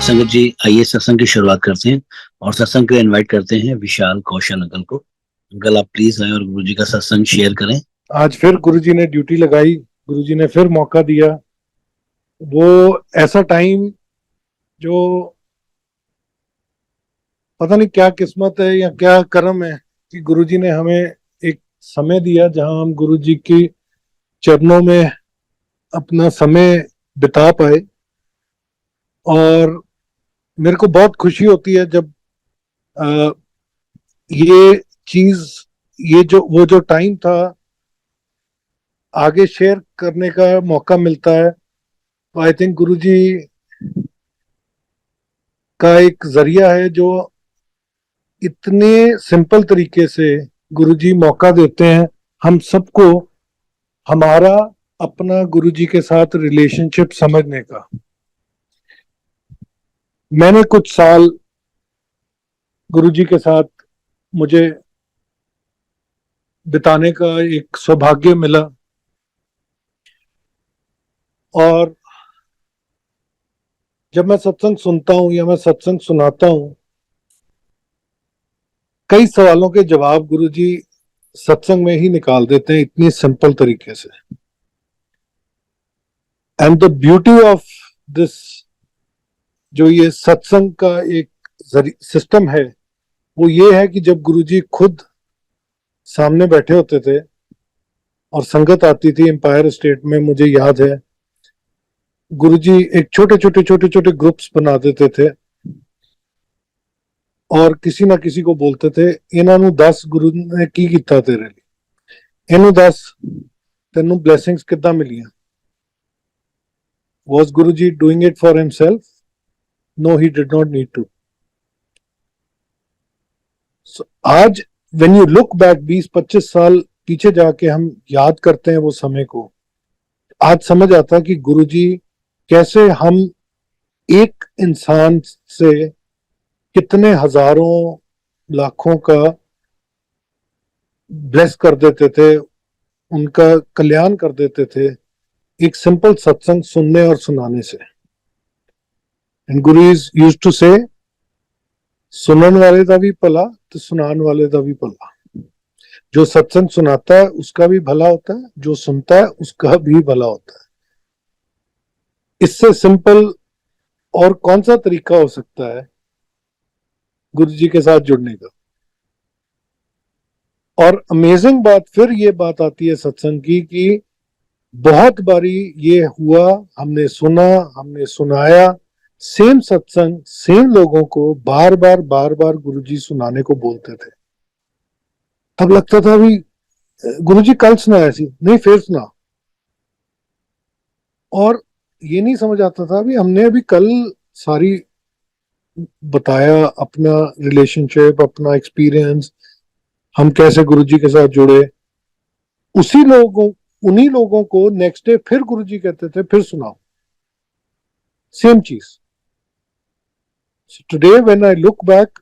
संगत जी, आइए सत्संग की शुरुआत करते हैं और सत्संग के इनवाइट करते हैं विशाल कौशल अंकल को। अंकल आप प्लीज आए और गुरु जी का सत्संग शेयर करें। आज फिर गुरुजी ने ड्यूटी लगाई। गुरुजी ने फिर मौका दिया। वो ऐसा टाइम जो पता नहीं क्या किस्मत है या क्या कर्म है कि गुरुजी ने हमें एक समय दिया जहां हम गुरुजी की चरणों में अपना समय बिता पाए। और मेरे को बहुत खुशी होती है जब आ, ये चीज, ये जो वो जो टाइम था आगे शेयर करने का मौका मिलता है। तो आई थिंक गुरुजी का एक जरिया है जो इतने सिंपल तरीके से गुरुजी मौका देते हैं हम सबको हमारा अपना गुरुजी के साथ रिलेशनशिप समझने का। मैंने कुछ साल गुरुजी के साथ मुझे बिताने का एक सौभाग्य मिला। और जब मैं सत्संग सुनता हूँ या मैं सत्संग सुनाता हूँ, कई सवालों के जवाब गुरुजी सत्संग में ही निकाल देते हैं इतनी सिंपल तरीके से। And the beauty of this, जो ये सत्संग का एक सिस्टम है, वो ये है कि जब गुरुजी खुद सामने बैठे होते थे और संगत आती थी एम्पायर स्टेट में, मुझे याद है गुरुजी एक छोटे छोटे छोटे छोटे ग्रुप्स बना देते थे और किसी ना किसी को बोलते थे, इन्हां नूं दस गुरु ने की कीता तेरे लिए, इनू दस तेनू blessings किद्दां मिलियां। Was Guruji doing it for himself? No, he did not need to. So, आज when you look back 20-25 साल पीछे जाके हम याद करते हैं वो समय को, आज समझ आता है कि गुरुजी कैसे हम एक इंसान से कितने हजारों लाखों का ब्लेस कर देते थे, उनका कल्याण कर देते थे एक सिंपल सत्संग सुनने और सुनाने से। And Guru is used to से, सुनने वाले का भी भला तो सुनाने वाले का भी भला। जो सत्संग सुनाता है उसका भी भला होता है, जो सुनता है उसका भी भला होता है। इससे सिंपल और कौन सा तरीका हो सकता है गुरु जी के साथ जुड़ने का। और अमेजिंग बात फिर ये बात आती है सत्संग की कि बहुत बारी ये हुआ, हमने सुना, हमने सुनाया, सेम सत्संग सेम लोगों को बार बार गुरुजी सुनाने को बोलते थे। तब लगता था भी गुरुजी कल सुनाया सी, नहीं फिर सुना। और ये नहीं समझ आता था भी हमने अभी कल सारी बताया अपना रिलेशनशिप, अपना एक्सपीरियंस, हम कैसे गुरुजी के साथ जुड़े। उन्हीं लोगों को नेक्स्ट डे फिर गुरुजी कहते थे फिर सुनाओ सेम चीज। So today when I look back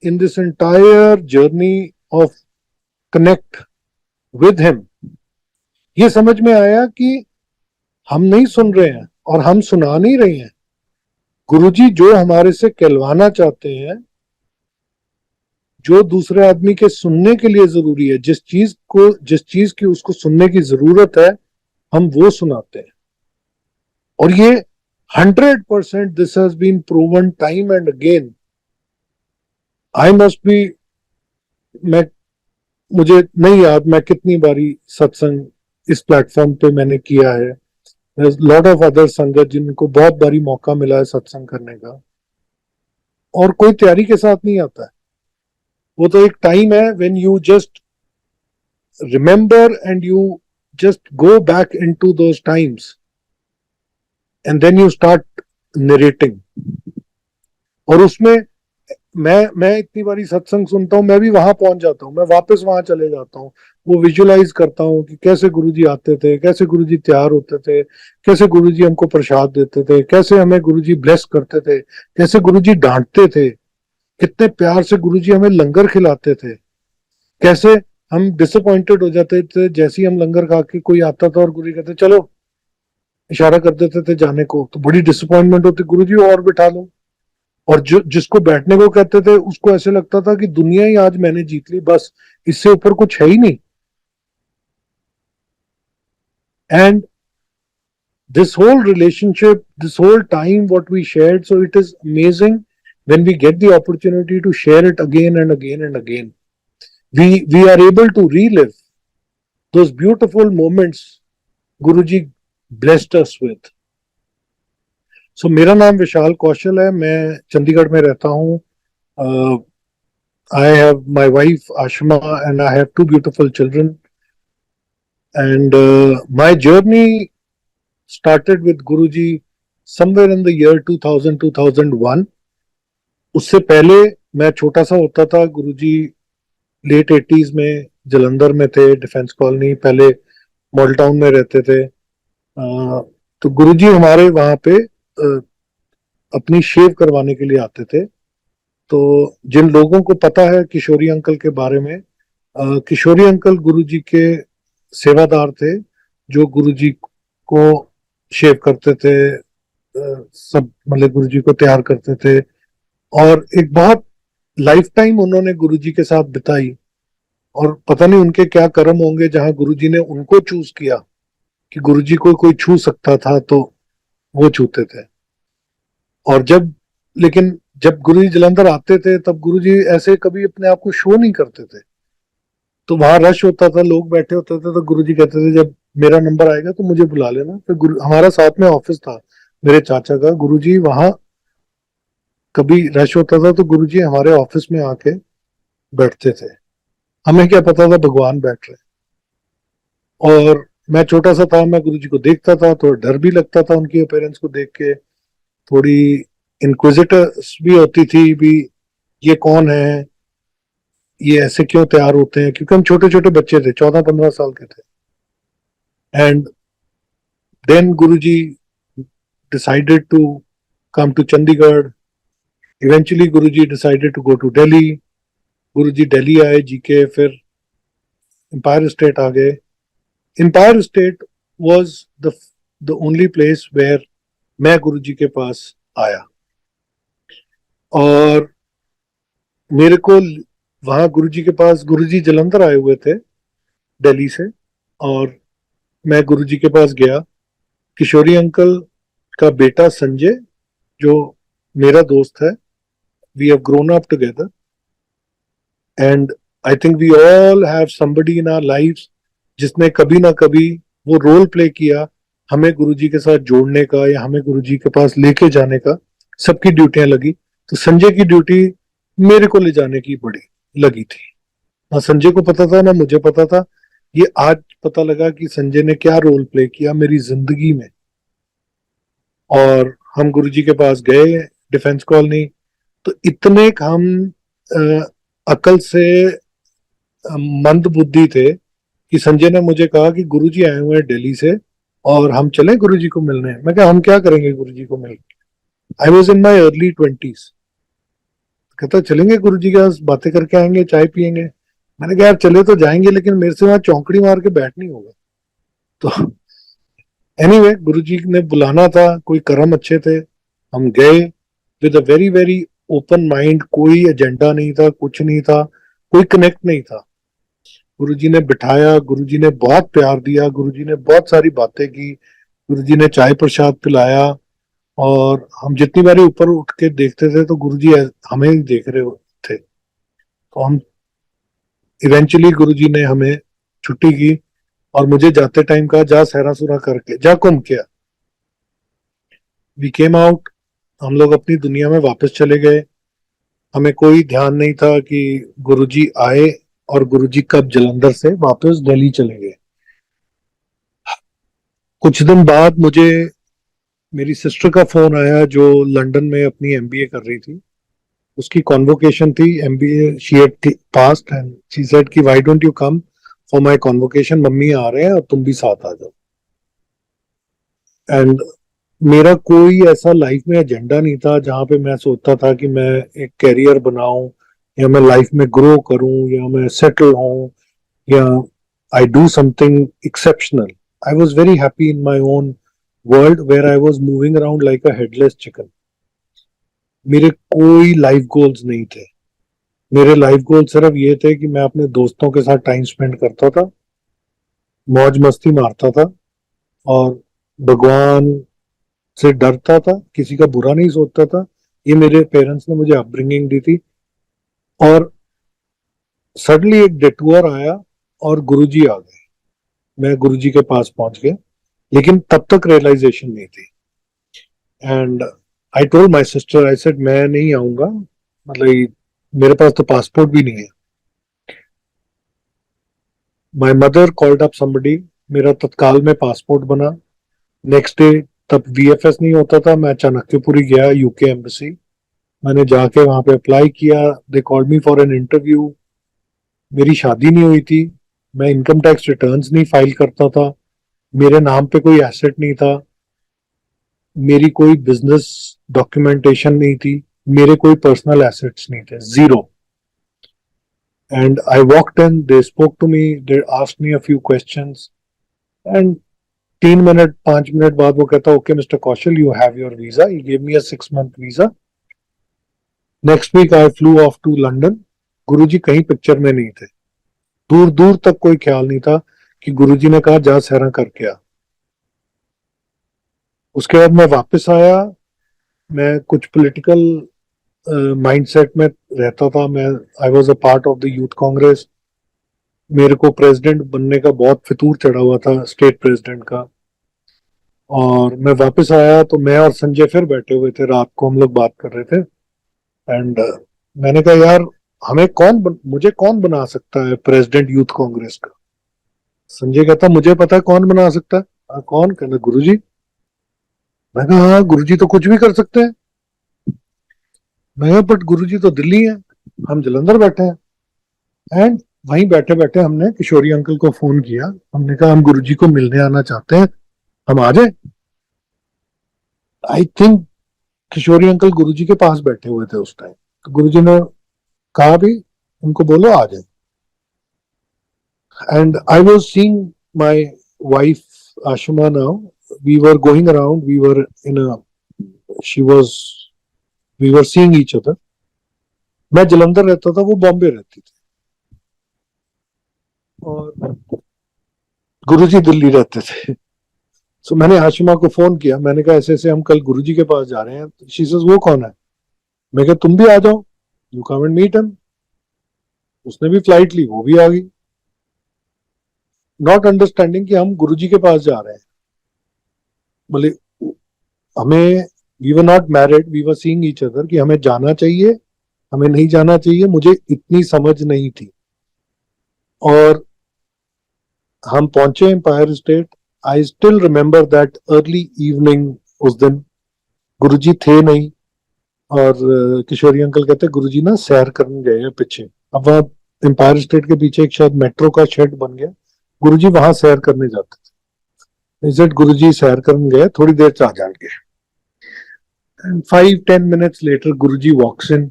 in this entire journey of connect with him, ये समझ में आया कि हम नहीं सुन रहे हैं और हम सुना नहीं रहे हैं। गुरुजी जो हमारे से कहलवाना चाहते हैं, जो दूसरे आदमी के सुनने के लिए जरूरी है, जिस चीज की उसको सुनने की जरूरत है, हम वो सुनाते हैं। और ये 100% this has been proven time and again. I must be, मुझे नहीं याद मैं कितनी बारी सत्संग इस प्लेटफॉर्म पे मैंने किया है। लॉट ऑफ अदर संगत जिनको बहुत बारी मौका मिला है सत्संग करने का, और कोई तैयारी के साथ नहीं आता है। वो तो एक टाइम है when you just remember and you just go back into those times and then you start narrating. और उसमें मैं इतनी बारी सत्संग सुनता हूँ, मैं भी वहां पहुंच जाता हूँ, मैं वापस वहां चले जाता हूँ, वो विजुअलाइज करता हूँ कि कैसे गुरुजी आते थे, कैसे गुरुजी तैयार होते थे, कैसे गुरुजी हमको प्रसाद देते थे, कैसे हमें गुरुजी ब्लेस करते थे, कैसे गुरुजी डांटते थे, कितने प्यार से गुरुजी हमें लंगर खिलाते थे, कैसे हम डिसअपॉइंटेड हो जाते थे जैसे ही हम लंगर खा के कोई आता था और गुरुजी कहते चलो, इशारा कर देते थे जाने को, तो बड़ी डिसअपॉइंटमेंट होती, गुरुजी और बिठा लो, और जो जिसको बैठने को कहते थे उसको ऐसे लगता था कि दुनिया ही आज मैंने जीत ली, बस इससे ऊपर कुछ है ही नहीं. And this whole relationship, this whole time what we shared, so it is amazing when we get the opportunity to share it again and again and again. We are able to relive those beautiful moments Guruji blessed us with. So मेरा नाम विशाल कौशल है, मैं चंडीगढ़ में रहता हूँ. I have my wife Ashma and I have two beautiful children. And my journey started with Guruji somewhere in the year 2000 2001. उससे पहले मैं छोटा सा होता था. गुरुजी लेट 80s में जलंधर में थे, डिफेंस कॉलोनी, पहले मॉडल टाउन में रहते थे. तो गुरुजी हमारे वहां पे अपनी शेव करवाने के लिए आते थे. तो जिन लोगों को पता है किशोरी अंकल के बारे में, किशोरी अंकल गुरुजी के सेवादार थे जो गुरुजी को शेव करते थे, सब मतलब गुरुजी को तैयार करते थे. और एक बहुत लाइफ टाइम उन्होंने गुरुजी के साथ बिताई. और पता नहीं उनके क्या कर्म होंगे जहां गुरुजी ने उनको चूज किया कि गुरुजी को कोई छू सकता था तो वो छूते थे. और लेकिन जब गुरुजी जलंधर आते थे तब गुरुजी ऐसे कभी अपने आप को शो नहीं करते थे. तो वहां रश होता था, लोग बैठे होते थे, तो गुरुजी कहते थे जब मेरा नंबर आएगा तो मुझे बुला लेना. फिर हमारा साथ में ऑफिस था मेरे चाचा का. गुरुजी वहां कभी रश होता था तो गुरुजी हमारे ऑफिस में आके बैठते थे. हमें क्या पता था भगवान बैठ रहे. और मैं छोटा सा था, मैं गुरुजी को देखता था तो डर भी लगता था उनकी अपीयरेंस को देख के. थोड़ी इंक्विजिटर्स भी होती थी भी, ये कौन है, ये ऐसे क्यों तैयार होते हैं, क्योंकि हम छोटे छोटे बच्चे थे, 14-15 साल के थे. And then Guruji decided to come to Chandigarh. Eventually Guruji decided to go to Delhi. Guruji Delhi आए, जीके, फिर एम्पायर स्टेट आ गए. Empire State was the only place where मैं गुरुजी के पास आया. और मेरे को वहां गुरुजी के पास, गुरुजी जलंधर आए हुए थे दिल्ली से, और मैं गुरुजी के पास गया. किशोरी अंकल का बेटा संजय जो मेरा दोस्त है, we have grown up together. And I think we all have somebody in our lives जिसने कभी ना कभी वो रोल प्ले किया हमें गुरुजी के साथ जोड़ने का या हमें गुरुजी के पास लेके जाने का. सबकी ड्यूटियां लगी. तो संजय की ड्यूटी मेरे को ले जाने की बड़ी लगी थी. ना संजय को पता था ना मुझे पता था. ये आज पता लगा कि संजय ने क्या रोल प्ले किया मेरी जिंदगी में. और हम गुरुजी के पास गए डिफेंस कॉलोनी. तो इतने हम अकल से मंद बुद्धि थे कि संजय ने मुझे कहा कि गुरुजी आए हुए हैं दिल्ली से और हम चलें गुरुजी को मिलने. मैं कहा हम क्या करेंगे गुरुजी को मिल. I was in my early 20s. कहता चलेंगे गुरुजी के पास, बातें करके आएंगे, चाय पियेंगे. मैंने कहा यार चले तो जाएंगे लेकिन मेरे से वहां चौंकड़ी मार के बैठ नहीं होगा. तो एनीवे गुरुजी ने बुलाना था, कोई कर्म अच्छे थे, हम गए with a very very open mind. कोई एजेंडा नहीं था, कुछ नहीं था, कोई कनेक्ट नहीं था. गुरुजी ने बिठाया, गुरुजी ने बहुत प्यार दिया, गुरुजी ने बहुत सारी बातें की, गुरुजी ने चाय प्रसाद पिलाया. और हम जितनी बारी ऊपर उठ के देखते थे तो गुरुजी हमें ही देख रहे थे. तो हम इवेंचुअली गुरुजी ने हमें छुट्टी की और मुझे जाते टाइम कहा जा सहरा सुरा करके जा, घूम के आ. We came out. हम लोग अपनी दुनिया में वापस चले गए. हमें कोई ध्यान नहीं था कि गुरुजी आए और गुरुजी कब जलंधर से वापस दिल्ली चले गए. कुछ दिन बाद मुझे मेरी सिस्टर का फोन आया जो लंदन में अपनी एमबीए कर रही थी. उसकी कॉन्वोकेशन थी, MBA she had passed and she said कि why don't you come for my convocation, mummy आ रहे हैं और तुम भी साथ आ जाओ. एंड मेरा कोई ऐसा लाइफ में एजेंडा नहीं था जहां पे मैं सोचता था कि मैं एक कैरियर बनाऊं या मैं लाइफ में ग्रो करूं या मैं सेटल हूं या I do something exceptional. I was very happy in my own world where I was moving around like a headless chicken. मेरे कोई लाइफ गोल्स नहीं थे। मेरे लाइफ गोल सिर्फ ये थे कि मैं अपने दोस्तों के साथ टाइम स्पेंड करता था, मौज मस्ती मारता था, और भगवान से डरता था, किसी का बुरा नहीं सोचता था। ये मेरे पेरेंट्स ने मुझे अपब्रिंगिंग दी थी। और सडनली एक डिटूर आया और गुरुजी आ गए। मैं गुरुजी के पास पहुंच गया, लेकिन तब तक रियलाइजेशन नहीं थी। And I told my sister, I said मैं नहीं आऊंगा, मतलब मेरे पास तो पासपोर्ट भी नहीं है। My mother called up somebody, मेरा तत्काल में पासपोर्ट बना। नेक्स्ट डे, तब वीएफएस नहीं होता था, मैं चाणक्यपुरी गया यूके एम्बेसी। मैंने जाके वहां पे अप्लाई किया। They called me for an interview. मेरी शादी नहीं हुई थी, मैं इनकम टैक्स रिटर्न्स नहीं फाइल करता था, मेरे नाम पे कोई एसेट नहीं था, मेरी कोई बिजनेस डॉक्यूमेंटेशन नहीं थी, मेरे कोई पर्सनल एसेट्स नहीं थे, zero. And I walked in, they spoke to me, they asked me a few questions. And 3 minute 5 minute बाद वो कहता, okay mister Kaushal, you have your visa. He gave me a 6 month visa. Next week I flew off to London. Guruji कहीं picture में नहीं थे। दूर दूर तक कोई ख्याल नहीं था कि गुरुजी ने कहा जा सैरा करके आ। उसके बाद मैं वापस आया। मैं कुछ पॉलिटिकल माइंडसेट में रहता था। मैं I was a part of the youth Congress. मेरे को प्रेसिडेंट बनने का बहुत फितूर चढ़ा हुआ था, स्टेट प्रेसिडेंट का। और मैं वापस आया तो मैं और संजय फिर बैठे हुए थे, रात को हम लोग बात कर रहे थे। एंड मैंने कहा यार, मुझे कौन बना सकता है प्रेसिडेंट यूथ कांग्रेस का? संजय कहता मुझे पता है कौन बना सकता है। कौन? कहना गुरुजी। मैं कहा हाँ, गुरुजी तो कुछ भी कर सकते हैं। मैं कहा बट गुरुजी तो दिल्ली है, हम जलंधर बैठे हैं। एंड वहीं बैठे बैठे हमने किशोरी अंकल को फोन किया। हमने कहा हम गुरुजी को मिलने आना चाहते हैं, हम आ जाए। आई थिंक किशोरी अंकल गुरुजी के पास बैठे हुए थे उस टाइम। तो गुरुजी ने कहा भी उनको बोलो आ जाए। And I was seeing my wife Ashuma now. We were going around, we were in a she was we were seeing each other. मैं जलंधर रहता था, वो बॉम्बे रहती थी, और गुरुजी दिल्ली रहते थे। सो मैंने आशिमा को फोन किया। मैंने कहा ऐसे ऐसे हम कल गुरुजी के पास जा रहे हैं। शी सेज वो कौन है? मैं कहा तुम भी आ जाओ, you come and meet him. उसने भी फ्लाइट ली, वो भी आ गई, नॉट अंडरस्टैंडिंग कि हम गुरुजी के पास जा रहे हैं। बोले हमें, we were not married, we were seeing each other, कि हमें जाना चाहिए, हमें नहीं जाना चाहिए, मुझे इतनी समझ नहीं थी। और हम पहुंचे Empire State. I still remember that early evening. उस दिन गुरुजी थे नहीं। और किशोरी अंकल कहते गुरुजी ना सैर करने गए हैं पीछे। अब वहाँ एम्पायर स्टेट के पीछे एक शायद मेट्रो का शेड बन गया, गुरुजी वहां सैर करने जाते थे। इज इट गुरुजी सैर करने गए, थोड़ी देर से आ जाएंगे। And 5-10 minutes later Guruji walks in.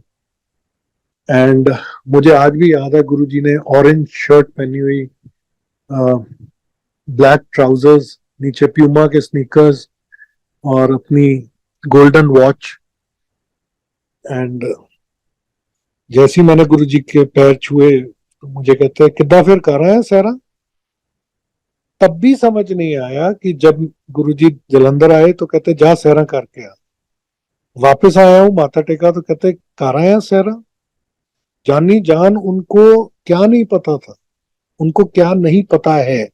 And मुझे आज भी याद है, गुरुजी ने ऑरेंज शर्ट पहनी हुई, ब्लैक ट्राउजर्स, नीचे प्यूमा के स्नीकर्स, और अपनी गोल्डन वॉच। एंड जैसे ही मैंने गुरुजी के पैर छुए तो मुझे कहते हैं कितना फिर कर रहा है सारा। तब भी समझ नहीं आया कि जब गुरुजी जलंधर आए तो कहते जा सहरा करके आ। वापस आया हूँ, माथा टेका तो कहते कर आया सहरा। जानी जान उनको क्या नहीं पता था, उनको क्या नहीं पता है,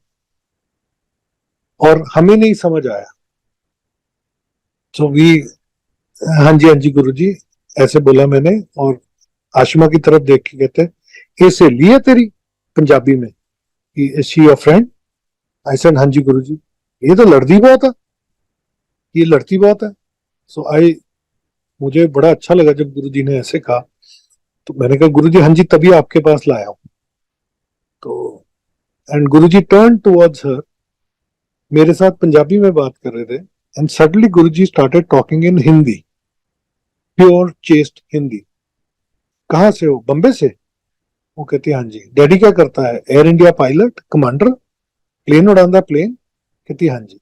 और हमें नहीं समझ आया। सो वी, हाँ जी हाँ जी गुरुजी, ऐसे बोला मैंने। और आशिमा की तरफ देख के कहते ये सहेली है तेरी? पंजाबी में, is she your friend? I said हाँ जी गुरुजी। ये तो लड़ती बहुत है, ये लड़ती बहुत है। सो आई, मुझे बड़ा अच्छा लगा जब गुरुजी ने ऐसे कहा। तो मैंने कहा गुरुजी हाँ जी, तभी आपके पास लाया हूं। तो एंड गुरुजी टर्न टुवर्ड्स हर, मेरे साथ पंजाबी में बात कर रहे थे। And suddenly Guruji started talking in Hindi, pure chest Hindi. कहाँ से हो? बम्बे से? वो कहती हाँ जी। डैडी क्या करता है? Air India pilot, commander, plane उड़ाता प्लेन? कहती हाँ जी।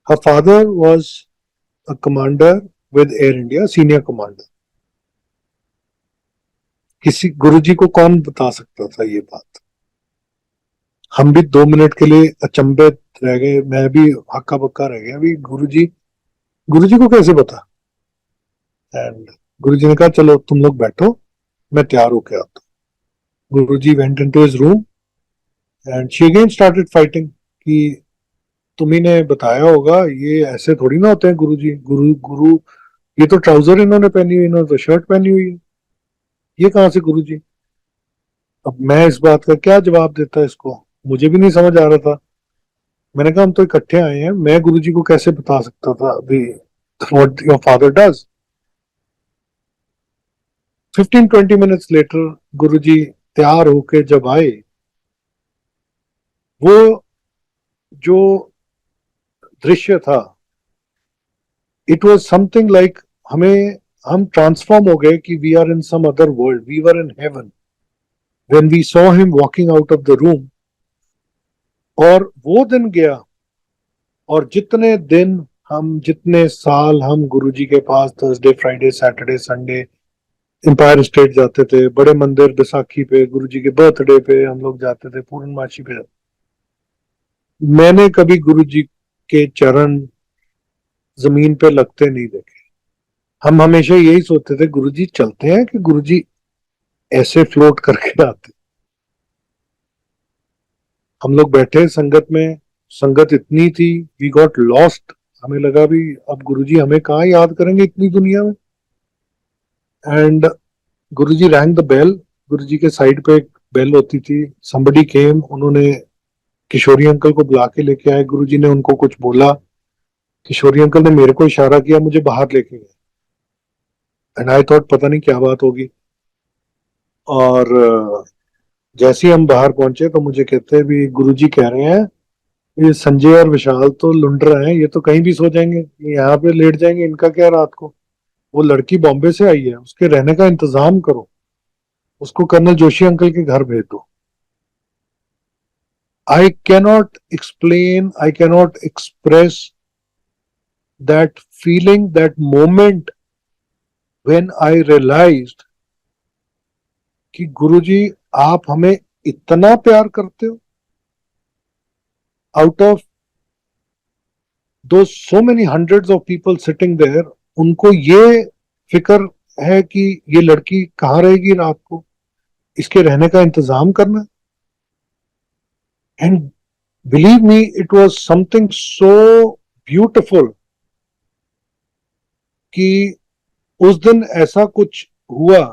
Her father was a commander with Air India, senior commander. किसी गुरुजी को कौन बता सकता था ये बात? हम भी 2 मिनट के लिए अचंभित रह गए, मैं भी हक्का बक्का रह गया, अभी गुरुजी को कैसे पता? एंड गुरुजी ने कहा चलो तुम लोग बैठो, मैं तैयार होके आता हूँ। Guruji went into his room and she again started fighting कि तुम्ही ने बताया होगा, ये ऐसे थोड़ी ना होते हैं गुरुजी, गुरु गुरु ये तो ट्राउजर इन्होंने पहनी हुई, इन्होंने तो शर्ट पहनी हुई है, ये कहाँ से गुरुजी? अब मैं इस बात का क्या जवाब देता इसको, मुझे भी नहीं समझ आ रहा था। मैंने कहा हम तो इकट्ठे आए हैं, मैं गुरुजी को कैसे बता सकता था अभी what your father does. 15-20 minutes later Guruji तैयार होके जब आए, वो जो दृश्य था, इट वाज समथिंग लाइक, हम ट्रांसफॉर्म हो गए कि we are in some other world, we were in heaven when we saw him walking out of the room. और वो दिन गया, और जितने साल हम गुरुजी के पास Thursday Friday Saturday Sunday Empire State जाते थे, बड़े मंदिर बैसाखी पे, गुरुजी के बर्थडे पे हम लोग जाते थे, पूर्णमासी पे, मैंने कभी गुरुजी के चरण जमीन पे लगते नहीं देखे। हम हमेशा यही सोचते थे गुरुजी चलते हैं कि गुरुजी ऐसे फ्लोट करके आते। हम लोग बैठे संगत में, संगत इतनी थी, वी गॉट लॉस्ट, हमें लगा भी अब गुरुजी हमें कहाँ याद करेंगे इतनी दुनिया में। And Guruji rang the bell, Guruji के साइड पे एक बेल होती थी, somebody केम, उन्होंने किशोरी अंकल को बुला के लेके आए, गुरुजी ने उनको कुछ बोला, किशोरी अंकल ने मेरे को इशारा किया, मुझे बाहर लेके गए। एंड आई थॉट पता नहीं क्या बात होगी। और जैसे ही हम बाहर पहुंचे तो मुझे कहते हैं भी गुरुजी कह रहे हैं ये संजय और विशाल तो लुंडर हैं, ये तो कहीं भी सो जाएंगे, ये यहाँ पे लेट जाएंगे, इनका क्या रात को? वो लड़की बॉम्बे से आई है, उसके रहने का इंतजाम करो, उसको कर्नल जोशी अंकल के घर भेज दो। I cannot explain, I cannot express that feeling, that moment when I realized कि गुरुजी आप हमें इतना प्यार करते हो, out of those so many hundreds of people sitting there, उनको ये फिक्र है कि ये लड़की कहाँ रहेगी रात को, इसके रहने का इंतजाम करना। And believe me, it was something so beautiful कि उस दिन ऐसा कुछ हुआ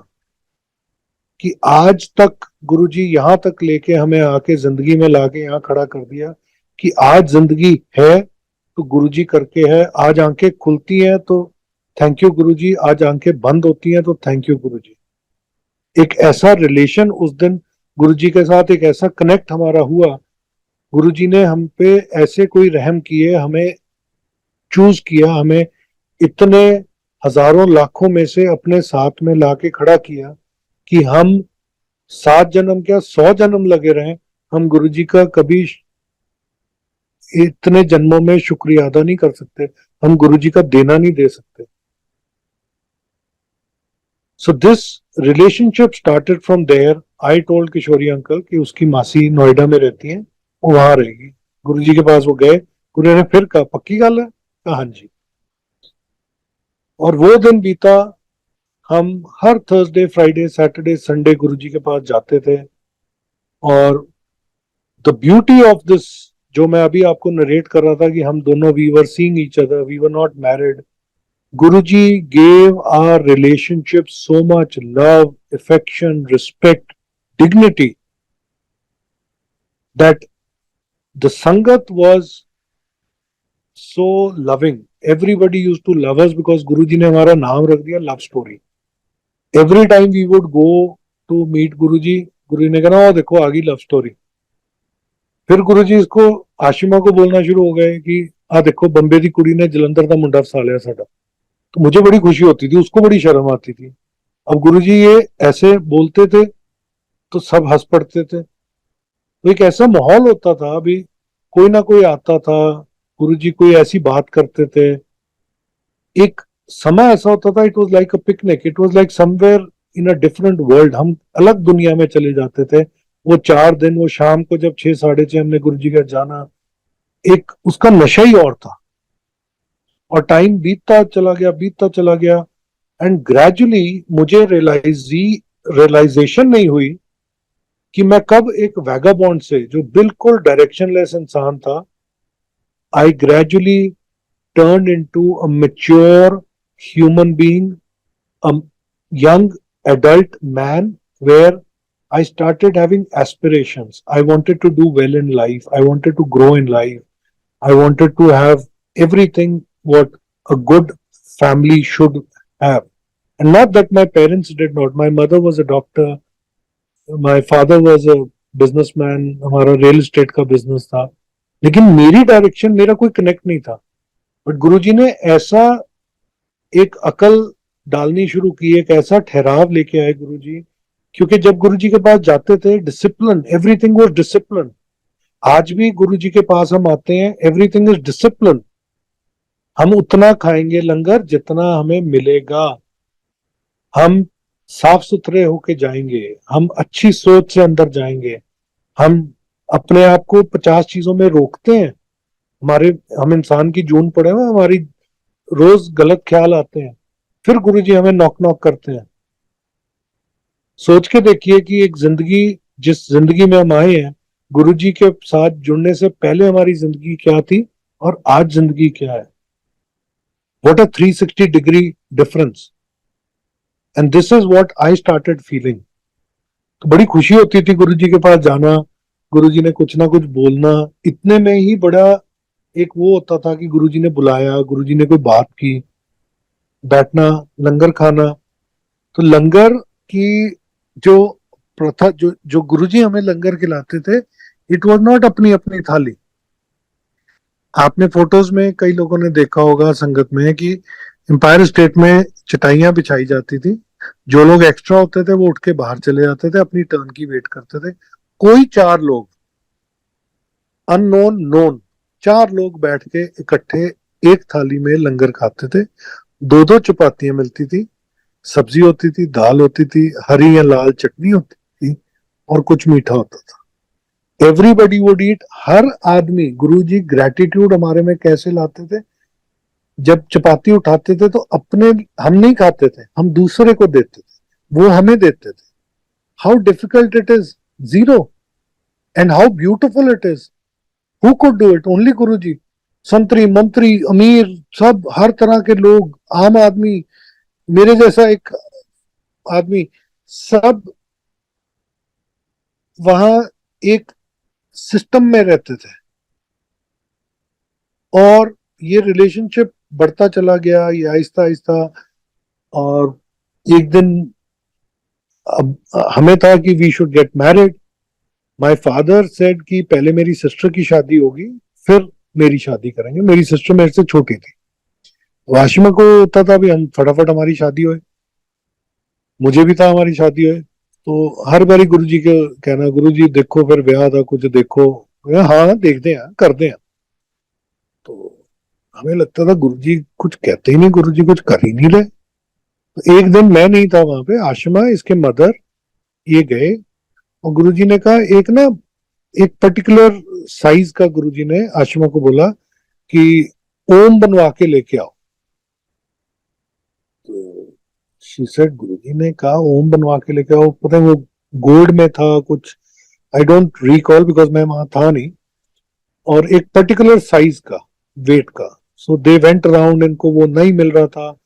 कि आज तक गुरुजी यहां तक लेके हमें आके जिंदगी में लाके यहाँ खड़ा कर दिया कि आज जिंदगी है तो गुरुजी करके है, आज आंखें खुलती हैं तो थैंक यू गुरुजी, आज आंखें बंद होती हैं तो थैंक यू गुरुजी। एक ऐसा रिलेशन उस दिन गुरुजी के साथ, एक ऐसा कनेक्ट हमारा हुआ, गुरुजी ने हम पे ऐसे कोई रहम किए, हमें चूज किया, हमें इतने हजारों लाखों में से अपने साथ में लाके खड़ा किया कि हम 7 जन्म क्या 100 जन्म लगे रहे, हम गुरुजी का कभी इतने जन्मों में शुक्रिया अदा नहीं कर सकते, हम गुरुजी का देना नहीं दे सकते। So this relationship started from there. I told Kishori uncle कि उसकी मासी नोएडा में रहती हैं, वो वहां रहेगी। गुरुजी के पास वो गए, गुरु ने फिर कहा पक्की गल है? कहा हाँ जी। और वो दिन बीता, हम हर थर्सडे फ्राइडे सैटरडे संडे गुरुजी के पास जाते थे। और द ब्यूटी ऑफ दिस, जो मैं अभी आपको नरेट कर रहा था कि हम दोनों we were seeing each other, we were not married, Guruji gave our relationship so much love, affection, respect, dignity, that the sangat was so loving. Everybody used to love us because गुरुजी ने हमारा नाम रख दिया love story. Every time we would go to meet गुरुजी, गुरुजी ने कहना ओ देखो आ गई love story. फिर गुरुजी इसको आशिमा को बोलना शुरू हो गए कि आ देखो बंबे की कुड़ी ने जलंधर का मुंडा फसा लिया साडा। तो मुझे बड़ी खुशी होती थी, उसको बड़ी शर्म आती थी। अब गुरुजी ये ऐसे बोलते थे तो सब हंस पड़ते थे। तो एक ऐसा माहौल होता था, अभी कोई ना कोई आता था, गुरुजी कोई ऐसी बात करते थे, एक समय ऐसा होता था, it was like a picnic, it was like somewhere in a different world, हम अलग दुनिया में चले जाते थे। वो 4 दिन, वो शाम को जब 6 साढ़े 6 हमने गुरु जी का जाना, एक उसका नशा ही और था। और टाइम बीतता चला गया। एंड ग्रेजुअली मुझे रियलाइजेशन नहीं हुई कि मैं कब एक वैगाबॉन्ड से, जो बिल्कुल डायरेक्शनलेस इंसान था, I gradually turn into a mature human being, a young adult man, where I started having aspirations. I wanted to do well in life. I wanted to grow in life. I wanted to have everything what a good family should have. And not that my parents did not. My mother was a doctor. My father was a businessman. हमारा real estate का business था. लेकिन मेरी direction, मेरा कोई connect नहीं था। But गुरुजी ने ऐसा एक अकल डालनी शुरू की, एक ऐसा ठहराव लेके आए गुरुजी। क्योंकि जब गुरुजी के पास जाते थे, डिसिप्लिन, एवरीथिंग वाज डिसिप्लिन। आज भी गुरुजी के पास हम आते हैं, एवरीथिंग इज डिसिप्लिन। हम उतना खाएंगे लंगर जितना हमें मिलेगा। हम साफ सुथरे होके जाएंगे, हम अच्छी सोच से अंदर जाएंगे। हम अपने आप को 50 चीजों में रोकते हैं। हमारे, हम इंसान की जून पड़े हुए, हमारी रोज गलत ख्याल आते हैं, फिर गुरुजी हमें नॉक नॉक करते हैं। सोच के देखिए कि एक जिंदगी, जिस जिंदगी में हम आए हैं, गुरुजी के साथ जुड़ने से पहले हमारी जिंदगी क्या थी और आज जिंदगी क्या है। What a 360 degree difference. And this is what I started feeling. तो बड़ी खुशी होती थी गुरुजी के पास जाना, गुरुजी ने कुछ ना कुछ बोलना। इतने में ही बड़ा एक वो होता था कि गुरुजी ने बुलाया, गुरुजी ने कोई बात की, बैठना, लंगर खाना। तो लंगर की जो प्रथा, जो जो गुरुजी हमें लंगर खिलाते थे, इट वाज नॉट अपनी अपनी थाली। आपने फोटोज में कई लोगों ने देखा होगा संगत में कि एम्पायर स्टेट में चटाइयां बिछाई जाती थी। जो लोग एक्स्ट्रा होते थे वो उठ के बाहर चले जाते थे, अपनी टर्न की वेट करते थे। कोई 4 लोग, अननोन नोन, 4 लोग बैठ के इकट्ठे एक थाली में लंगर खाते थे। 2-2 चपातियां मिलती थी, सब्जी होती थी, दाल होती थी, हरी या लाल चटनी होती थी, और कुछ मीठा होता था। Everybody would eat. हर आदमी, गुरुजी ग्रेटिट्यूड हमारे में कैसे लाते थे। जब चपाती उठाते थे तो अपने, हम नहीं खाते थे, हम दूसरे को देते थे, वो हमें देते थे। How difficult it is, zero, and how beautiful it is. Who could do it? Only Guruji. संतरी, मंत्री, अमीर, सब, हर तरह के लोग, आम आदमी, मेरे जैसा एक आदमी, सब वहां एक सिस्टम में रहते थे। और ये रिलेशनशिप बढ़ता चला गया, ये आहिस्ता आहिस्ता। और एक दिन, अब हमें था कि we should get married. My father said कि पहले मेरी सिस्टर की शादी होगी, फिर मेरी शादी करेंगे। मेरी सिस्टर मेरे से छोटी थी। वाशिमा को होता था भी हम फटाफट हमारी शादी होए, मुझे भी था हमारी शादी होए। तो हर बारी गुरुजी के कहना, गुरुजी देखो फिर ब्याह था कुछ देखो। हाँ देखते हैं, करते हैं। तो हमें लगता था गुरुजी कुछ कहते ही नहीं, गुरुजी कुछ कर ही नहीं रहे। तो एक दिन मैं नहीं था वहां पे, आशिमा, इसके मदर, ये गए, और गुरुजी ने कहा एक ना, एक पर्टिकुलर साइज का, गुरुजी ने आशिमा को बोला कि ओम बनवा के लेके आओ। तो शी सेड, गुरुजी ने कहा ओम बनवा के लेके आओ, पता है वो गोल्ड में था कुछ, आई डोंट रिकॉल बिकॉज मैं वहां था नहीं, और एक पर्टिकुलर साइज का, वेट का। सो दे वेंट अराउंड, इनको वो नहीं मिल रहा था,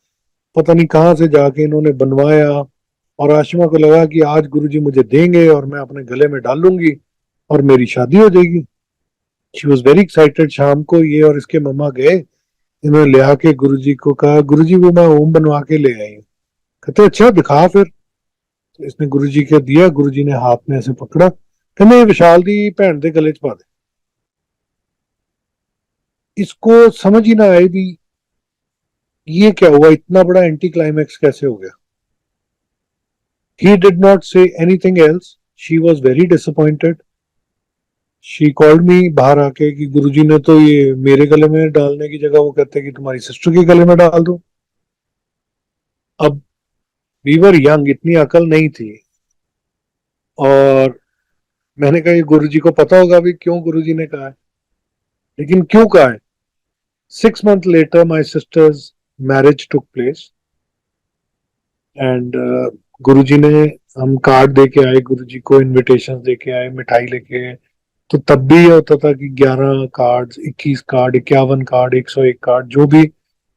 पता नहीं कहाँ से जाके इन्होंने बनवाया। और आशिमा को लगा कि आज गुरुजी मुझे देंगे और मैं अपने गले में डालूंगी और मेरी शादी हो जाएगी। She was very excited. शाम को ये और इसके मम्मा गए, इन्होंने ले आके गुरुजी को कहा, गुरुजी वो मैं ओम बनवा के ले आई हूँ। कहते अच्छा दिखा फिर। तो इसने गुरुजी को दिया, गुरुजी ने हाथ में ऐसे पकड़ा, कहने ये विशाल दी भैन दे गले च पा दे। इसको समझ ही ना आए भी ये क्या हुआ, इतना बड़ा एंटी क्लाइमैक्स कैसे हो गया। He did not say anything else. She was very disappointed. She called me बाहर आके कि गुरुजी ने तो ये मेरे गले में डालने की जगह वो कहते हैं कि तुम्हारी सिस्टर के गले में डाल दो। अब वी वर यंग, इतनी अकल नहीं थी। और मैंने कहा ये गुरुजी को पता होगा भी क्यों गुरुजी ने कहा है, लेकिन क्यों कहा है। 6 months later my sister's marriage took place and Guruji ने, हम कार्ड दे के आए, गुरुजी को इनविटेशन दे के आए, मिठाई लेके आए। तो तब भी ये होता था कि 11 कार्ड, 21 कार्ड, 51 कार्ड, 101 कार्ड, जो भी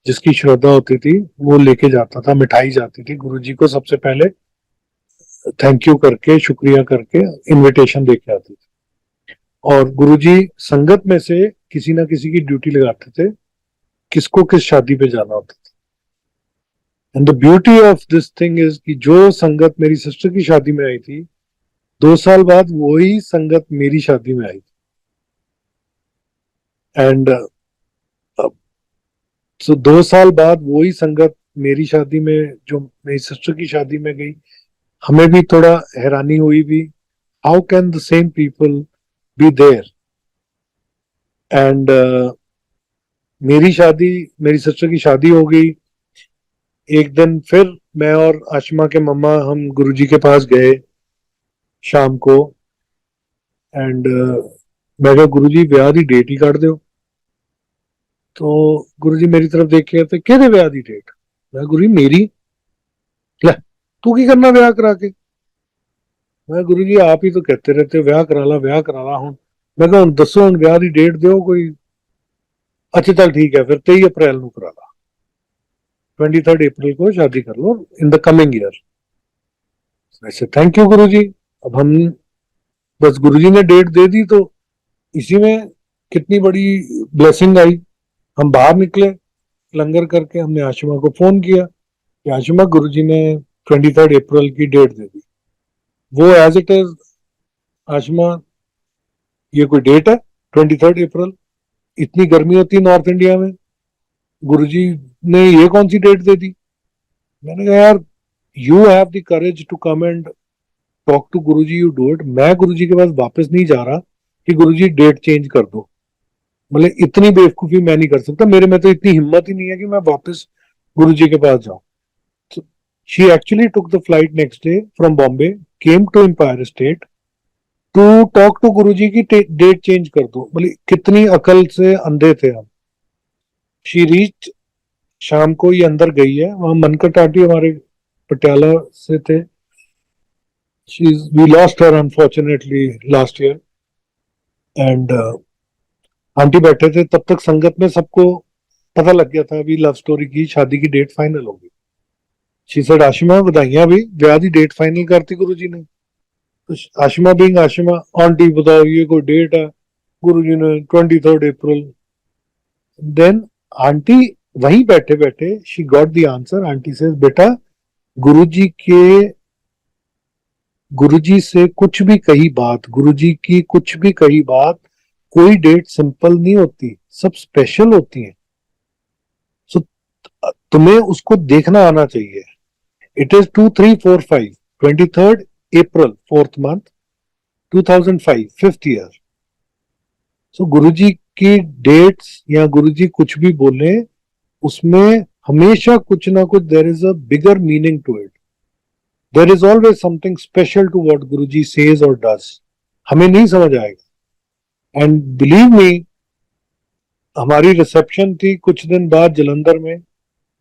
जिसकी श्रद्धा होती थी वो लेके जाता था, मिठाई जाती थी गुरुजी को, सबसे पहले थैंक यू करके, शुक्रिया करके इनविटेशन दे के आती थी। और गुरुजी संगत में से किसी ना किसी की ड्यूटी लगाते थे, किसको किस शादी पे जाना होता था। And the beauty of this thing is कि जो संगत मेरी सिस्टर की शादी में आई थी, 2 साल बाद वही संगत मेरी शादी में आई थी। एंड सो 2 साल बाद वही संगत मेरी शादी में, जो मेरी सिस्टर की शादी में गई, हमें भी थोड़ा हैरानी हुई भी, how can the same people be there. And मेरी सिस्टर की शादी हो गई। एक दिन फिर मैं और आशिमा के मम्मा हम गुरुजी के पास गए शाम को। एंड मैं कहा गुरुजी ब्याह दी डेट ही काट दो। तो गुरुजी मेरी तरफ देख के कहते कहते ब्याह दी डेट। मैं गुरुजी मेरी, ले तू की करना ब्याह करा के। मैं गुरुजी आप ही तो कहते रहते हो ब्याह करा ला ब्याह करा ला। हूं मैं कहा दसो हूं ब्याह दी डेट दो कोई। अच्छा चल ठीक है फिर 23 अप्रैल ਨੂੰ करा ला, 23 अप्रैल को शादी कर लो इन द कमिंग ईयर। वैसे थैंक यू गुरुजी। अब हम, बस गुरुजी ने डेट दे दी तो इसी में कितनी बड़ी ब्लेसिंग आई। हम बाहर निकले लंगर करके, हमने आशिमा को फोन किया कि आशिमा गुरुजी ने 23 अप्रैल की डेट दे दी। वो एज इट इज, आशिमा ये कोई डेट है 23 अप्रैल, इतनी गर्मी होती है नॉर्थ इंडिया में, गुरुजी ने ये कौन सी डेट दे दी। मैंने कहा यार you have the courage to come and talk to Guruji, you do it. मैं गुरुजी के पास वापस नहीं जा रहा कि गुरुजी डेट चेंज कर दो। मतलब इतनी बेवकूफी मैं नहीं कर सकता, मेरे में तो इतनी हिम्मत ही नहीं है कि मैं वापस गुरुजी के पास जाऊं। So, she actually took the flight next day from Bombay, came to Empire State to talk to गुरुजी की डेट चेंज कर दो। मतलब कितनी अकल से अंधे थे हम। शी रीच, शाम को ये अंदर गई है, वहां मनकट आंटी हमारे पटियाला से थे। We lost her unfortunately last year. And aunty बैठे थे तब तक संगत में सबको पता लग गया था अभी लव स्टोरी की शादी की डेट फाइनल होगी। शी सेड आशिमा बधाइयां भी, ब्याह की डेट फाइनल करती गुरुजी ने। तो आशिमा बिंग आशिमा, आंटी बताओ ये कोई डेट है, गुरुजी ने 23 अप्रैल। देन आंटी वहीं बैठे बैठे she got the answer. Aunty से बेटा गुरुजी के, गुरुजी से कुछ भी कही बात, गुरुजी की कुछ भी कही बात, कोई डेट सिंपल नहीं होती, सब स्पेशल होती हैं। सो तुम्हें उसको देखना आना चाहिए। It is 2345, 23 April, 4th month, 2005, 5th year। सो गुरुजी की डेट्स या गुरुजी कुछ भी बोले, उसमें हमेशा कुछ ना कुछ, there is a bigger meaning to it. There is always something special to what Guruji says or does. हमें नहीं समझ आएगा। एंड बिलीव मी, हमारी रिसेप्शन थी कुछ दिन बाद जलंधर में,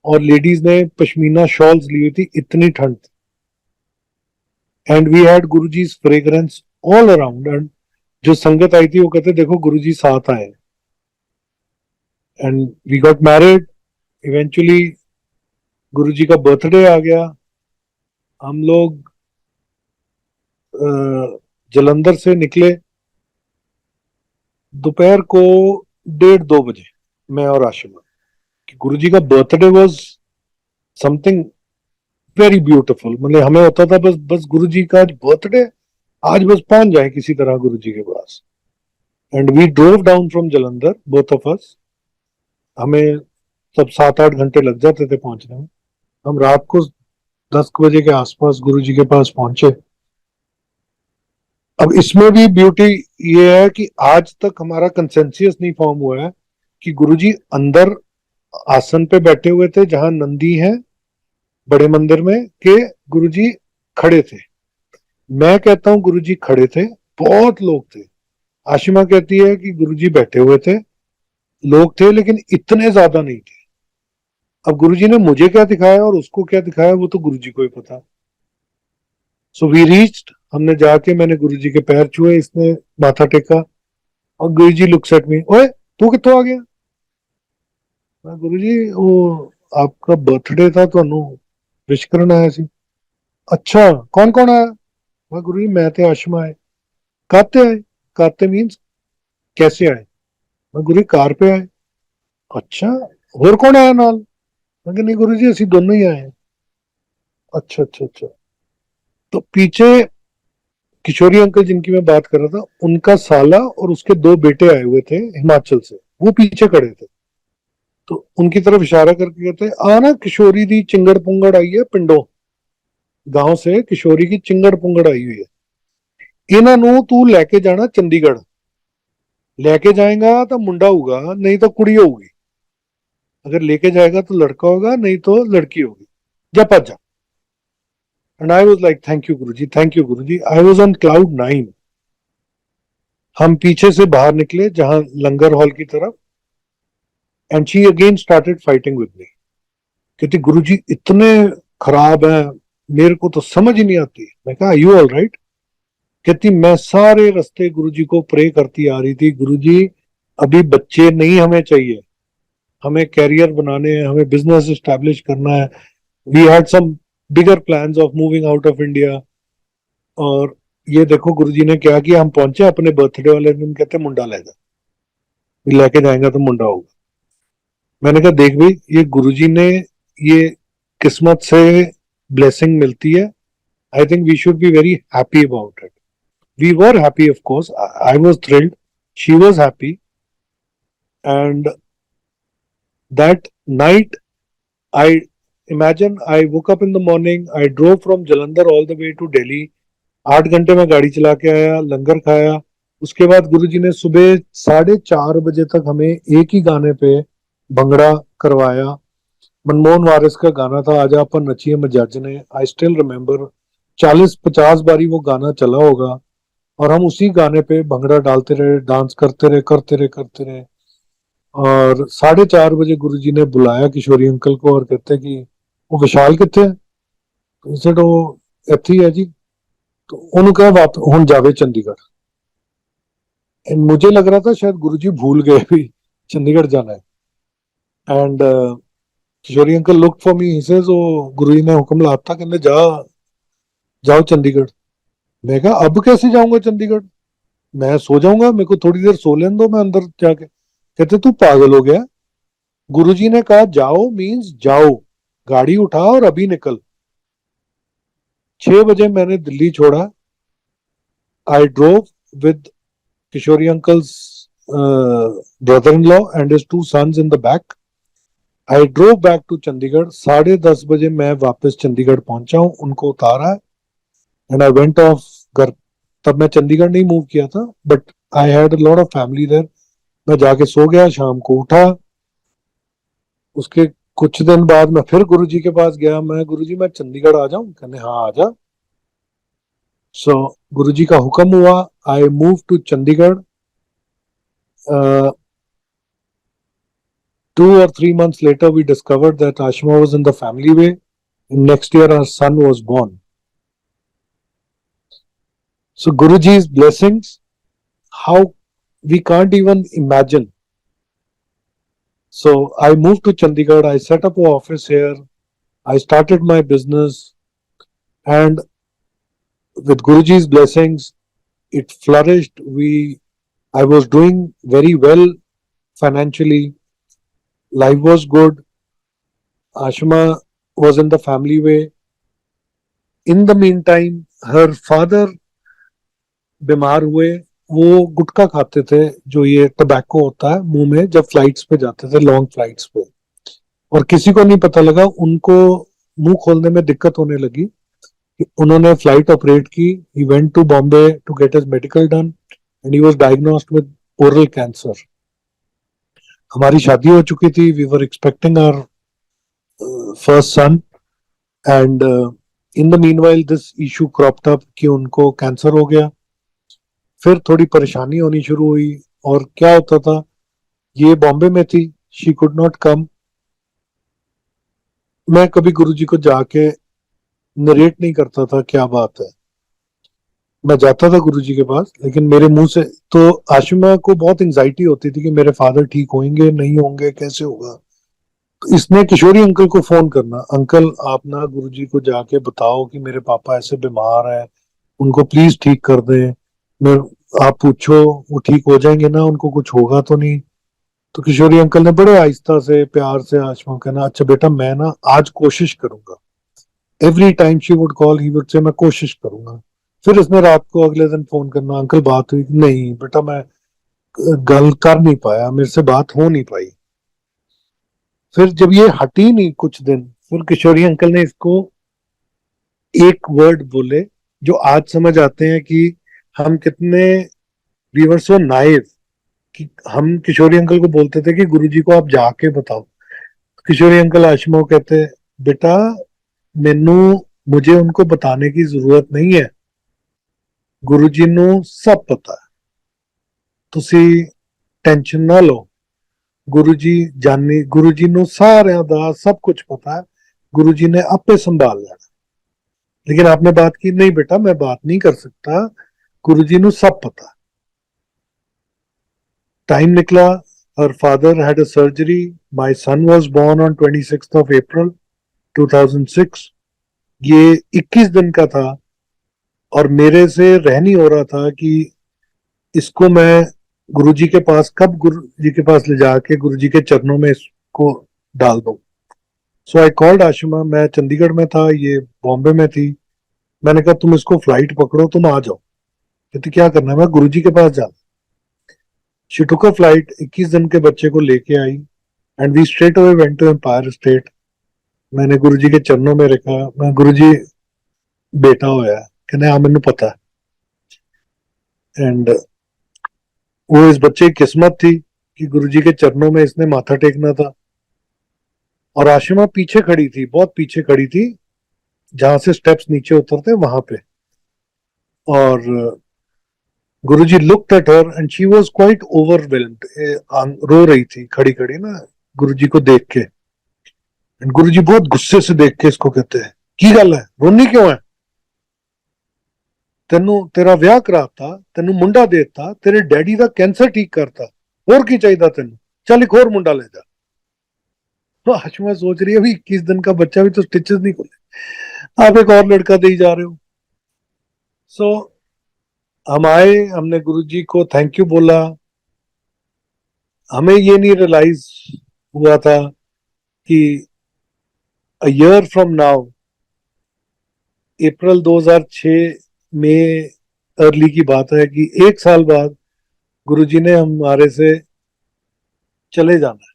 और लेडीज ने पश्मीना शॉल्स ली हुई थी, इतनी ठंड थी। And we had Guruji's fragrance all around. And जो संगत आई थी वो कहते देखो गुरुजी साथ आए। And we got married eventually. Guruji का बर्थडे आ गया। हम लोग जलंधर से निकले दोपहर को 1:30-2 बजे, मैं और आशिमा। गुरुजी का birthday was something very beautiful. मतलब हमें होता था बस बस गुरुजी का आज बर्थडे, आज बस पहुंच जाए किसी तरह गुरुजी के पास। And we drove down from Jalandhar, both of us. हमें सब 7-8 घंटे लग जाते थे पहुंचने में। हम रात को 10 बजे के आसपास गुरुजी के पास पहुंचे। अब इसमें भी ब्यूटी ये है कि आज तक हमारा कंसेंसस नहीं फॉर्म हुआ है कि गुरुजी अंदर आसन पे बैठे हुए थे जहां नंदी है, बड़े मंदिर में कि गुरुजी खड़े थे। मैं कहता हूं गुरुजी खड़े थे, बहुत लोग थे। आशिमा कहती है कि गुरुजी बैठे हुए थे, लोग थे लेकिन इतने ज्यादा नहीं थे। अब गुरुजी ने मुझे क्या दिखाया और उसको क्या दिखाया वो तो गुरुजी को ही पता। सो वी रीच्ड, हमने जाके मैंने गुरुजी के पैर छुए, इसने माथा टेका और गुरुजी लुक्स एट मी, ओए तू कित्थों आ गया? मैं, गुरुजी वो आपका बर्थडे था, ਤੁਹਾਨੂੰ विश ਕਰਨ ਆਇਆ ਸੀ। अच्छा कौन कौन आया? मैं, गुरुजी मैं ते आशिमा आए। काते आए? काते मीन्स कैसे आए? मैं, गुरुजी कार पे आए। अच्छा और कौन आया नाल? मैं कहा, नहीं गुरुजी ਅਸੀਂ दोनों ही आए हैं। अच्छा अच्छा अच्छा। तो पीछे किशोरी अंकल जिनकी मैं बात कर रहा था, उनका साला और उसके दो बेटे आए हुए थे हिमाचल से, वो पीछे खड़े थे। तो उनकी तरफ इशारा करके कहते आ ना किशोरी दी चिंगड़ पुंगड़ आई है पिंडों, गांव से किशोरी की चिंगड़ पुंगड़ आई हुई है, ਇਹਨਾਂ ਨੂੰ तू लेके जाना चंडीगढ़, लेके जाएगा तो मुंडा होगा नहीं तो कुड़ी होगी, अगर लेके जाएगा तो लड़का होगा नहीं तो लड़की होगी, जा भज जा। And I was like thank you Guruji, thank you Guruji, I was on cloud 9। हम पीछे से बाहर निकले जहां लंगर हॉल की तरफ, and she again started fighting with me. कहती गुरुजी इतने खराब हैं, मेरे को तो समझ ही नहीं आती। मैं कहा यू ऑल राइट? कहती मैं सारे रास्ते गुरुजी को प्रे करती आ रही थी, गुरुजी अभी बच्चे नहीं हमें चाहिए, हमें कैरियर बनाने हैं, हमें बिजनेस एस्टैब्लिश करना है, we had some bigger plans of moving out of India. और ये देखो गुरुजी ने क्या किया, हम पहुंचे अपने बर्थडे वाले दिन, कहते मुंडा ले जा, लेके जाएंगे तो मुंडा होगा। मैंने कहा देख भाई, ये गुरुजी ने, ये किस्मत से ब्लेसिंग मिलती है। I think we should be very happy about it. We were happy of course, I was thrilled, she was happy. And that night I imagine I woke up in the morning, I drove from Jalandhar all the way to Delhi, 8 घंटे में गाड़ी चला के आया, लंगर खाया। उसके बाद गुरुजी ने सुबह 4:30 बजे तक हमें एक ही गाने पे भंगड़ा करवाया। मनमोहन वारिस का गाना था आजा अपन नचिए मजाजने, आई स्टिल रिमेम्बर, 40-50 बारी वो गाना चला होगा और हम उसी गाने पे भंगड़ा डालते रहे, डांस करते रहे करते रहे करते रहे। और 4:30 बजे गुरुजी ने बुलाया किशोरी अंकल को और कहते कि वो विशाल कितने है? सेड वो ਇੱਥੇ ही है जी। तो ਉਹਨੂੰ कहा वाप ਹੁਣ जावे चंडीगढ़। एंड मुझे लग रहा था शायद गुरुजी भूल गए भी चंडीगढ़ जाना है। And Kishori uncle look for me, he says ओ गुरुजी ने हुक्म लाता, कहते जा जाओ चंडीगढ़। मैं कहा अब कैसे जाऊंगा चंडीगढ़, मैं सो जाऊंगा, मेरे को थोड़ी देर सो लेने दो मैं अंदर जाके। कहते तू पागल हो गया, गुरुजी ने कहा जाओ मीन्स जाओ, गाड़ी उठा और अभी निकल। 6 बजे मैंने दिल्ली छोड़ा। I drove with Kishori uncle's brother-in-law and his two sons in the back. I drove back to Chandigarh. 10:30 बजे मैं वापस चंडीगढ़ पहुंचा हूं, उनको उतारा एंड आई वेंट ऑफ घर। तब मैं चंडीगढ़ नहीं मूव किया था, but I had a lot of family there. मैं जाके सो गया, शाम को उठा। उसके कुछ दिन बाद मैं फिर गुरुजी के पास गया, मैं गुरुजी मैं चंडीगढ़ आ जाऊं? कहने हाँ आ जा। सो गुरुजी का हुक्म हुआ, I move to Chandigarh. 2 or 3 months later, we discovered that Ashima was in the family way. Next year, our son was born. So, Guruji's blessings, how we can't even imagine. So, I moved to Chandigarh. I set up an office here. I started my business, and with Guruji's blessings, it flourished. I was doing very well financially. Life was good. Ashima was in the family way. In the meantime, her father बीमार हुए। वो गुटखा खाते थे, जो ये tobacco होता है मुंह में, जब फ्लाइट्स पे जाते थे, लॉन्ग फ्लाइट्स पे, और किसी को नहीं पता लगा। उनको मुंह खोलने में दिक्कत होने लगी, उन्होंने फ्लाइट ऑपरेट की। He went to Bombay to get his medical done and he was diagnosed with oral cancer. हमारी शादी हो चुकी थी, we were expecting our first son, and in the meanwhile this issue cropped up कि उनको cancer हो गया। फिर थोड़ी परेशानी होनी शुरू हुई। और क्या होता था, ये बॉम्बे में थी, शी कुड नॉट कम। मैं कभी गुरुजी को जाके नरेट नहीं करता था क्या बात है। मैं जाता था गुरुजी के पास, लेकिन मेरे मुंह से तो आशिमा को बहुत एंजाइटी होती थी कि मेरे फादर ठीक होंगे नहीं होंगे, कैसे होगा। तो इसने किशोरी अंकल को फोन करना, अंकल आप ना गुरुजी को जाके बताओ कि मेरे पापा ऐसे बीमार हैं, उनको प्लीज ठीक कर दें। मैं आप पूछो वो ठीक हो जाएंगे ना, उनको कुछ होगा तो नहीं। तो किशोरी अंकल ने बड़े आहिस्ता से प्यार से आशिमा को कहना, अच्छा बेटा मैं ना आज कोशिश करूंगा। Every time she would call he would say मैं कोशिश करूंगा। फिर इसने रात को अगले दिन फोन करना, अंकल बात हुई? नहीं बेटा मैं गल कर नहीं पाया, मेरे से बात हो नहीं पाई। फिर जब ये हटी नहीं कुछ दिन, फिर किशोरी अंकल ने इसको एक वर्ड बोले जो आज समझ आते हैं कि हम कितने वी वर सो नाइव। कि हम किशोरी अंकल को बोलते थे कि गुरुजी को आप जाके बताओ। किशोरी अंकल आशिमा को कहते, बेटा मैनू मुझे उनको बताने की जरूरत नहीं है, गुरुजी ਨੂੰ सब पता है, ਤੁਸੀਂ टेंशन ना लो। गुरुजी जानी, गुरुजी ਨੂੰ ਸਾਰਿਆਂ ਦਾ सब कुछ पता है, गुरुजी ने आपे संभाल लेना। लेकिन आपने बात की, नहीं बेटा मैं बात नहीं कर सकता, गुरुजी ਨੂੰ सब पता। टाइम निकला, her father had a surgery, my son was born on 26th of April 2006। ये 21 दिन का था और मेरे से रह नहीं हो रहा था कि इसको मैं गुरुजी के पास, कब गुरुजी के पास ले जाके गुरुजी के चरणों में इसको डाल दूं। सो आई कॉल्ड आशिमा, मैं चंडीगढ़ में था, ये बॉम्बे में थी। मैंने कहा तुम इसको फ्लाइट पकड़ो, तुम आ जाओ। कहती क्या करना है? मैं गुरुजी के पास जाना। शी टुक अ फ्लाइट, 21 दिन के बच्चे को लेके आई and we straight away went to Empire State. मैंने गुरुजी के चरणों में रखा, मैं गुरुजी बेटा होया, कहने हाँ मैंने पता है। एंड वो इस बच्चे की किस्मत थी कि गुरुजी के चरणों में इसने माथा टेकना था। और आशिमा पीछे खड़ी थी, बहुत पीछे खड़ी थी, जहां से स्टेप्स नीचे उतरते वहां पे। और Guruji looked at her and she was quite overwhelmed, रो रही थी खड़ी खड़ी ना गुरुजी को देख के। एंड गुरुजी बहुत गुस्से से देख के इसको कहते हैं, की गल है, रोनी क्यों है? तेनू तेरा ਵਿਆਹ ਕਰਾਤਾ, तेनू मुंडा देता, तेरे डैडी ਦਾ कैंसर ठीक करता, और की चाहिए तेनू? चल एक और मुंडा ले जा। तो हाशमा सोच रही है अभी 21 दिन का बच्चा भी तो स्टिचेस नहीं खोले, आप एक और लड़का दे जा रहे हो। सो हम आए, हमने गुरुजी को थैंक यू बोला। हमें ये नहीं रियलाइज हुआ था कि अ ईयर फ्रॉम नाउ, अप्रैल 2006 में अर्ली की बात है कि एक साल बाद गुरुजी ने हमारे से चले जाना है।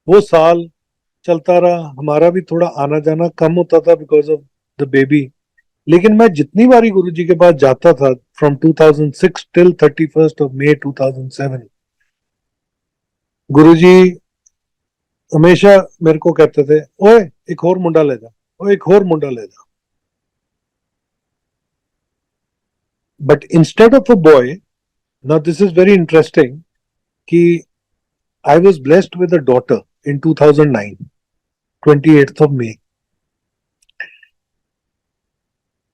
वो साल चलता रहा, हमारा भी थोड़ा आना जाना कम होता था बिकॉज ऑफ द बेबी। लेकिन मैं जितनी बारी गुरुजी के पास जाता था from 2006 till 31st of May 2007, गुरुजी हमेशा मेरे को कहते थे, ओए एक और मुंडा ले जा, ओए एक और मुंडा ले जा। But instead of a boy, now this is very interesting, कि I was blessed with a daughter in 2009, 28th of May।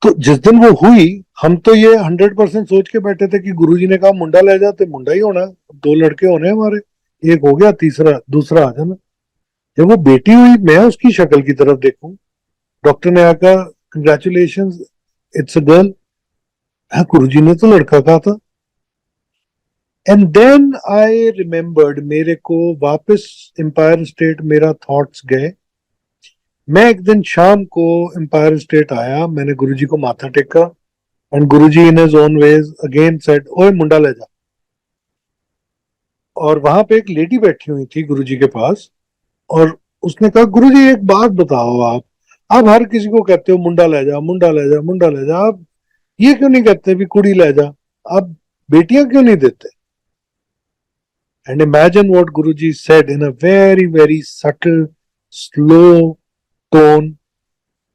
तो जिस दिन वो हुई, हम तो ये 100% सोच के बैठे थे कि गुरुजी ने कहा मुंडा ले जाते, मुंडा ही होना, दो लड़के होने हमारे, एक हो गया, तीसरा दूसरा आ जाना। जब वो बेटी हुई, मैं उसकी शक्ल की तरफ देखूं, डॉक्टर ने आकर कंग्रेचुलेशन इट्स अ गर्ल, गुरुजी ने तो लड़का कहा था। एंड देन आई रिमेम्बर्ड, मेरे को वापस एम्पायर स्टेट मेरा थॉट्स गए। मैं एक दिन शाम को एम्पायर स्टेट आया, मैंने गुरुजी को माथा टेका and Guruji in his own ways again said, ओए मुंडा ले जा। और वहां पे एक लेडी बैठी हुई थी गुरुजी के पास, और उसने कहा गुरुजी एक बात बताओ, आप हर किसी को कहते हो मुंडा ले जा, मुंडा ले जा, मुंडा ले जा, आप ये क्यों नहीं कहते भी कुड़ी ले जा? आप बेटियां क्यों नहीं देते? And imagine what Guruji said in a very very subtle slow tone,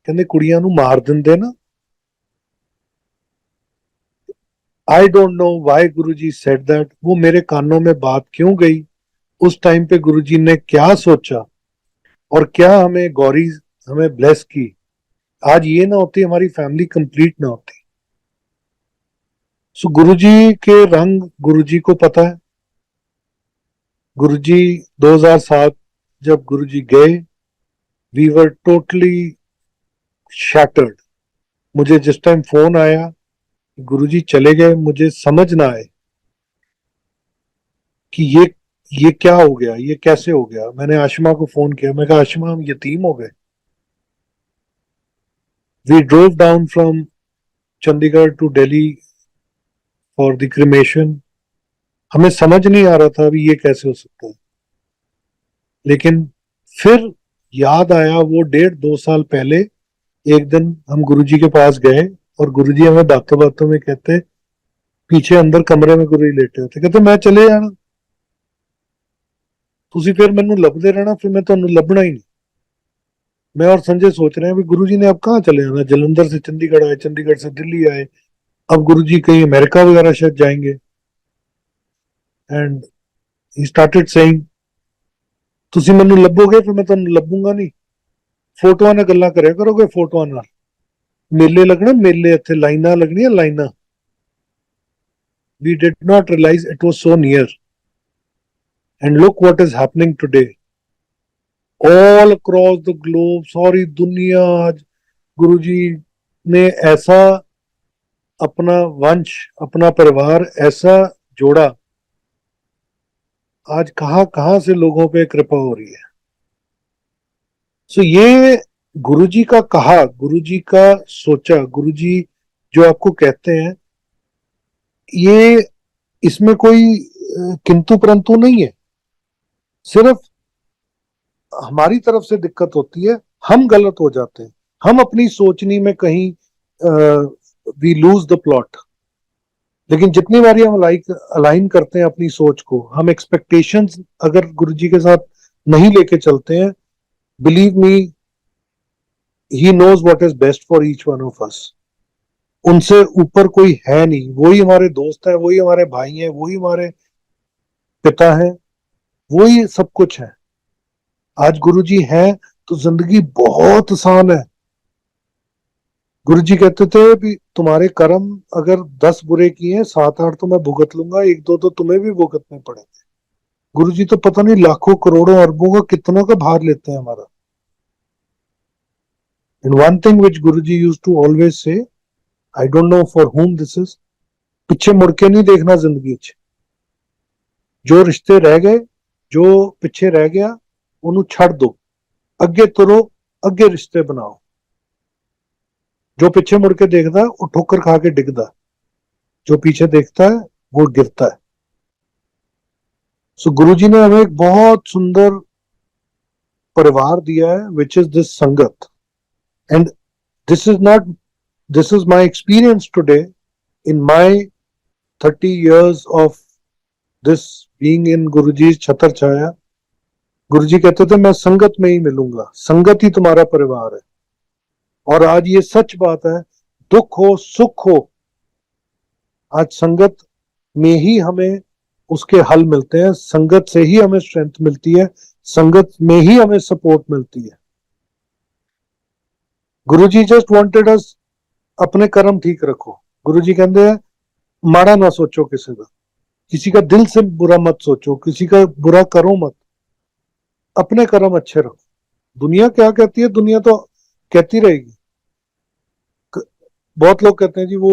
ਕਹਿੰਦੇ ਕੁੜੀਆਂ ਨੂੰ ਮਾਰ ਦਿੰਦੇ ਨਾ। आई don't know why Guruji said that, वो मेरे कानों में बात क्यों गई, उस टाइम पे गुरुजी ने क्या सोचा और क्या हमें गौरी हमें ब्लेस की। आज ये ना होती, हमारी फैमिली कंप्लीट ना होती। सो गुरुजी के रंग गुरुजी को पता है। गुरुजी 2007 जब गुरुजी गए, वी वर टोटली शैटर्ड। मुझे जिस टाइम फोन आया गुरुजी चले गए, मुझे समझ ना आए कि ये क्या हो गया, ये कैसे हो गया। मैंने आशिमा को फोन किया, मैं कहा आशिमा हम यतीम हो गए। We drove down from Chandigarh to Delhi for the cremation. हमें समझ नहीं आ रहा था अभी ये कैसे हो सकता है, लेकिन फिर याद आया वो 1.5-2 साल पहले एक दिन हम गुरुजी के पास गए और गुरुजी हमें बातों बातों में कहते, पीछे अंदर कमरे में गुरुजी लेटे होते, कहते मैं चले जाना, तुसी फिर मैनू लभदे रहना, फिर मैं तुहानू लभना ही नहीं। मैं और संजय सोच रहे हैं भी गुरुजी ने अब कहाँ चले जाना, जलंधर से चंडीगढ़ आए, चंडीगढ़ से दिल्ली आए, अब गुरुजी कहीं अमेरिका वगैरह शायद जाएंगे। एंड ही स्टार्टेड सेइंग तुसी मैनू लभोगे फिर मैं तुहानू लभूंगा नहीं, फोटोआं नाल गल्लां करया करोगे, फोटोआं नाल मेले लगने, मेले इत्थे लाइनां लगनियां लाइनां। We did not realize it was so near. And look what is happening today. All across the globe, सारी दुनिया आज गुरुजी ने ऐसा अपना वंश, अपना परिवार ऐसा जोड़ा, आज कहां कहां से लोगों पे कृपा हो रही है। सो ये गुरुजी का कहा, गुरुजी का सोचा, गुरुजी जो आपको कहते हैं, ये इसमें कोई किंतु परंतु नहीं है। सिर्फ हमारी तरफ से दिक्कत होती है, हम गलत हो जाते हैं, हम अपनी सोचनी में कहीं वी लूज द प्लॉट। लेकिन जितनी बारी हम अलाइन करते हैं अपनी सोच को, हम एक्सपेक्टेशंस अगर गुरुजी के साथ नहीं लेके चलते हैं, believe me he knows what is best for each one of us. उनसे ऊपर कोई है नहीं, वही हमारे दोस्त है, वही हमारे भाई हैं, वही हमारे पिता हैं, वही सब कुछ है। आज गुरुजी हैं तो जिंदगी बहुत आसान है। गुरुजी कहते थे भी तुम्हारे कर्म अगर 10 बुरे किए हैं, 7-8 तो मैं भुगत लूंगा, 1-2 तो तुम्हें भी भुगतने पड़ेंगे। गुरुजी तो पता नहीं लाखों करोड़ों अरबों का कितना का भार लेते हैं हमारा। And one thing which Guruji used to always say, I don't know for whom this is, पीछे मुड़ के नहीं देखना जिंदगी च। जो रिश्ते रह गए, जो पिछे रह गया ਉਹਨੂੰ ਛੱਡ दो, ਅੱਗੇ ਤੁਰੋ, ਅੱਗੇ ਰਿਸ਼ਤੇ ਬਣਾਓ। जो पीछे मुड़ के देखता है वो ठोकर खा के डिगता, जो पीछे देखता है वो गिरता है। सो गुरुजी ने हमें एक बहुत सुंदर परिवार दिया है, which is this sangat. And this is my experience today in my 30 years of this being in Guruji's chhatar chhaya. Guruji कहते थे मैं संगत में ही मिलूंगा, संगत ही तुम्हारा परिवार है। और आज ये सच बात है, दुख हो सुख हो, आज संगत में ही हमें उसके हल मिलते हैं, संगत से ही हमें स्ट्रेंथ मिलती है, संगत में ही हमें सपोर्ट मिलती है। गुरुजी जस्ट वांटेड अस अपने कर्म ठीक रखो। गुरुजी कहते हैं माड़ा ना सोचो किसी का दिल से बुरा मत सोचो, किसी का बुरा करो मत, अपने कर्म अच्छे रखो। दुनिया क्या कहती है, दुनिया तो कहती रहेगी। बहुत लोग कहते हैं जी वो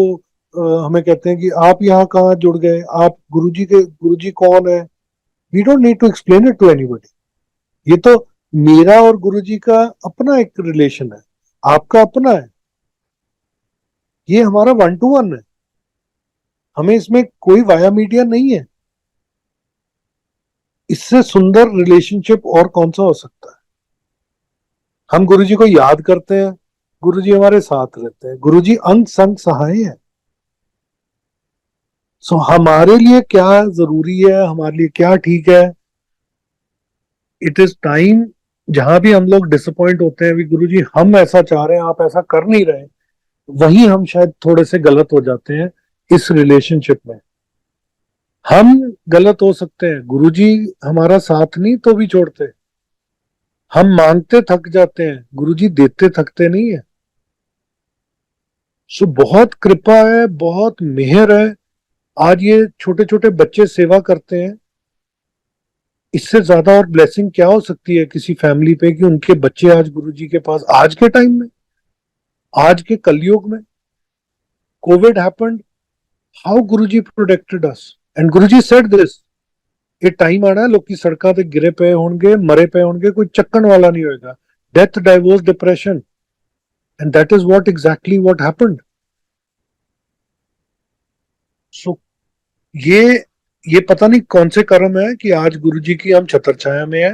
हमें कहते हैं कि आप यहाँ कहाँ जुड़ गए, आप गुरुजी कौन है। We don't need to explain it to anybody. ये तो मेरा और गुरुजी का अपना एक रिलेशन है, आपका अपना है, ये हमारा 1-to-1 है। हमें इसमें कोई वाया मीडिया नहीं है। इससे सुंदर रिलेशनशिप और कौन सा हो सकता है। हम गुरुजी को याद करते हैं, गुरुजी हमारे साथ रहते हैं, गुरुजी अंग संग सहाय है। सो हमारे लिए क्या जरूरी है, हमारे लिए क्या ठीक है, इट इज टाइम जहां भी हम लोग डिसअपॉइंट होते हैं, गुरु जी हम ऐसा चाह रहे हैं, आप ऐसा कर नहीं रहे, वहीं हम शायद थोड़े से गलत हो जाते हैं इस रिलेशनशिप में। हम गलत हो सकते हैं, गुरुजी हमारा साथ नहीं तो भी छोड़ते। हम मांगते थक जाते हैं, गुरुजी देते थकते नहीं है। सो बहुत कृपा है, बहुत मेहर है। आज ये छोटे छोटे बच्चे सेवा करते हैं, इससे ज्यादा और ब्लेसिंग क्या हो सकती है किसी फैमिली पे कि उनके बच्चे आज गुरुजी के पास, आज के टाइम में, आज के कलयुग में। Covid happened, how Guruji protected us, and Guruji said this, ਇਹ ਟਾਈਮ ਆਣਾ ਲੋਕੀ ਸੜਕਾਂ ਤੇ ਗਿਰੇ ਪਏ ਹੋਣਗੇ, ਮਰੇ ਪਏ ਹੋਣਗੇ, ਕੋਈ ਚੱਕਣ ਵਾਲਾ ਨਹੀਂ ਹੋਏਗਾ। Death, divorce, depression, and that is what exactly what happened. So ये पता नहीं कौन से कर्म है कि आज गुरुजी की हम छत्र छाया में है।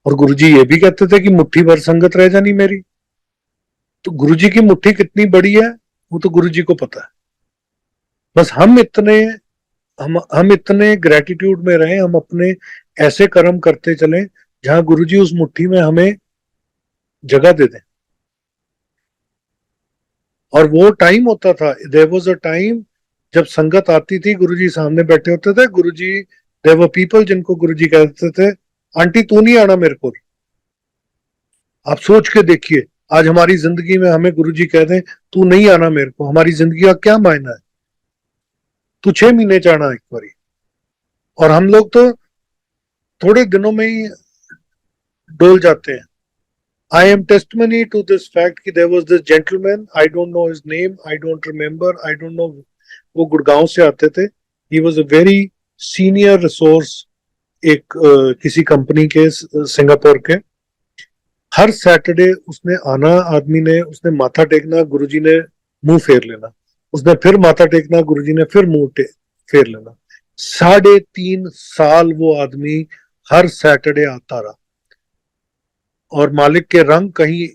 और गुरुजी ये भी कहते थे कि मुट्ठी भर संगत रह जानी मेरी। तो गुरुजी की मुट्ठी कितनी बड़ी है वो तो गुरुजी को पता है। बस हम इतने ग्रेटिट्यूड में रहें, हम अपने ऐसे कर्म करते चलें जहां गुरुजी उस मुट्ठी में हमें जगह दे दें। और वो टाइम होता था, देयर वाज अ टाइम जब संगत आती थी, गुरुजी सामने बैठे होते थे, गुरुजी, देयर वर पीपल जिनको गुरुजी कहते थे, आंटी तू नहीं आना मेरे को। आप सोच के देखिए, आज हमारी जिंदगी में हमें गुरुजी कह दें तू नहीं आना मेरे को, हमारी जिंदगी का क्या मायना है। तू 6 महीने जाना एक बारी। और हम लोग तो थोड़े दिनों में ही डोल जाते हैं। I am testimony to this fact कि there was this gentleman, I don't know his name, I don't remember, I don't know, वो गुड़गांव से आते थे। He was a very senior resource एक किसी कंपनी के, सिंगापुर के। हर सैटरडे उसने आना, आदमी ने, उसने माथा टेकना, गुरुजी ने मुंह फेर लेना, उसने फिर माथा टेकना, गुरुजी ने फिर मुंह फेर लेना। 3.5 साल वो आदमी हर सैटरडे आता रहा। और मालिक के रंग कहीं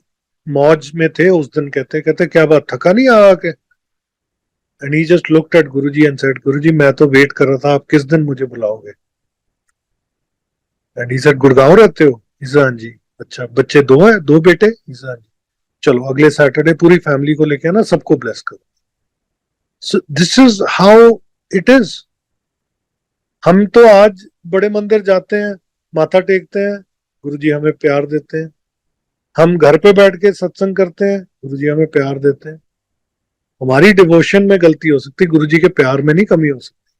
मौज में थे उस दिन। कहते कहते क्या बात, थका नहीं आके? And he just looked at Guruji and said, Guruji मैं तो वेट कर रहा था, आप किस दिन मुझे बुलाओगे? एंड ही सेड, गुड़गांव रहते हो? ही सेड, हाँ जी। अच्छा, बच्चे 2 हैं, 2 बेटे? ही सेड, हाँ जी। चलो अगले सैटरडे पूरी फैमिली को लेके आना, सबको ब्लेस करो। So this is how it is. हम तो आज बड़े मंदिर जाते हैं, माथा टेकते हैं, गुरुजी हमें प्यार देते हैं। हम घर पे बैठ के सत्संग करते हैं, गुरुजी हमें प्यार देते हैं। हमारी डिवोशन में गलती हो सकती, गुरुजी के प्यार में नहीं कमी हो सकती।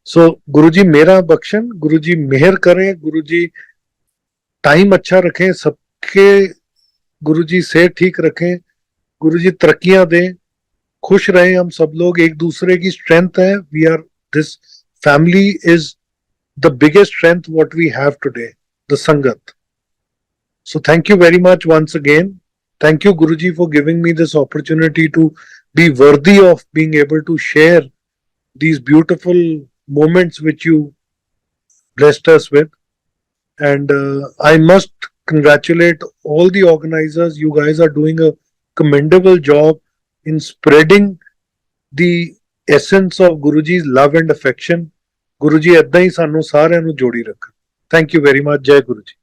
सो गुरुजी मेरा बख्शन, गुरुजी मेहर करें, गुरुजी टाइम अच्छा रखें सबके, गुरुजी से ठीक रखें, गुरुजी तरक्कियां दें, खुश रहें हम सब लोग, एक दूसरे की स्ट्रेंथ है। We are, this family is the biggest strength what we have today, the sangat. So thank you very much once again. Thank you, Guruji, for giving me this opportunity to be worthy of being able to share these beautiful moments which you blessed us with. And I must congratulate all the organizers. You guys are doing a commendable job in spreading the essence of Guruji's love and affection. Guruji ਏਦਾਂ ਹੀ ਸਾਨੂੰ ਸਾਰਿਆਂ ਨੂੰ ਜੋੜੀ ਰੱਖੇ। Thank you very much. Jai Guruji.